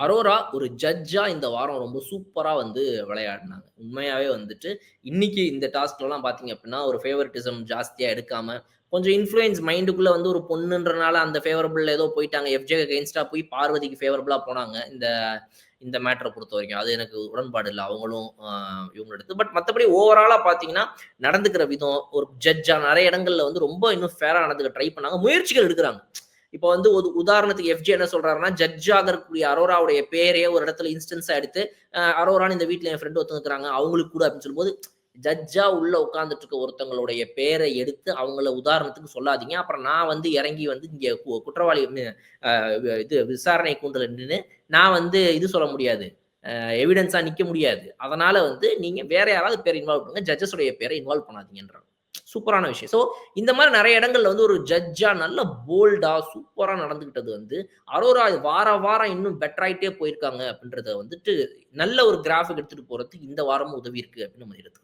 அரோரா ஒரு ஜட்ஜா இந்த வாரம் ரொம்ப சூப்பரா வந்து விளையாடுனாங்க. உண்மையாவே வந்துட்டு, இன்னைக்கு இந்த டாஸ்க்லலாம் பார்த்தீங்க அப்டின்னா, ஒரு ஃபேவரட்டிசம் ஜாஸ்தியா எடுக்காம, கொஞ்சம் இன்ஃப்ளூயன்ஸ் மைண்டுக்குள்ள வந்து ஒரு பொண்ணுன்றனால அந்த ஃபேவரபிள்ல ஏதோ போயிட்டாங்க. எஃப்ஜேக்கு அகைன்ஸ்டா போய் பார்வதிக்கு ஃபேவரபிளா போனாங்க. இந்த இந்த மேட்டர பொறுத்தவரைக்கும். அது எனக்கு உடன்பாடு இல்ல. அவங்களும் இவங்க எடுத்து. பட் மத்தபடி ஓவராலா பார்த்தீங்கன்னா, நடந்துக்கிற விதம், ஒரு ஜட்ஜா நெறைய இடங்கள்ல வந்து ரொம்ப இன்னும் ஃபேரா நடந்துக்க ட்ரை பண்ணாங்க. முயற்சிகள் எடுக்குறாங்க. இப்போ வந்து ஒரு உதாரணத்துக்கு எஃப்ஜே என்ன சொல்றாருன்னா, ஜட்ஜ் ஆகக்கூடிய அரோராவுடைய பேரையே ஒரு இடத்துல இன்ஸ்டன்ஸா எடுத்து, அரோரான்னு இந்த வீட்ல என் ஃப்ரெண்ட் ஒருத்தவங்க இருக்கிறாங்க. அவங்களுக்கு கூட அப்படின்னு சொல்லும்போது, ஜட்ஜா உள்ள உட்கார்ந்துட்டு இருக்க ஒருத்தங்களுடைய பேரை எடுத்து அவங்கள உதாரணத்துக்கு சொல்லாதீங்க. அப்புறம் நான் வந்து இறங்கி வந்து இங்க குற்றவாளி அ இது விசாரணை கூண்டுல நின்னு, நான் வந்து இது சொல்ல முடியாது. எவிடன்ஸா நிக்க முடியாது. அதனால வந்து நீங்க வேற யாராவது பேர இன்வால்வ் பண்ணுங்க. ஜட்ஜஸ் உடைய பேர இன்வால்வ் பண்ணாதீங்கன்றாங்க. சூப்பரான விஷயம். ஸோ இந்த மாரி நெறைய இடங்கள்ல வந்து ஒரு ஜட்ஜா நல்ல போல்டா, சூப்பரா நடந்துக்கிட்டது வந்து, அரோரா வாரம் இன்னும் பெட்டர் ஆயிட்டே போயிருக்காங்க அப்படின்றத வந்துட்டு, நல்ல ஒரு கிராஃபிக் எடுத்துட்டு போறதுக்கு இந்த வாரமும் உதவி இருக்கு அப்படின்னு நம்ம எடுத்துக்கலாம்.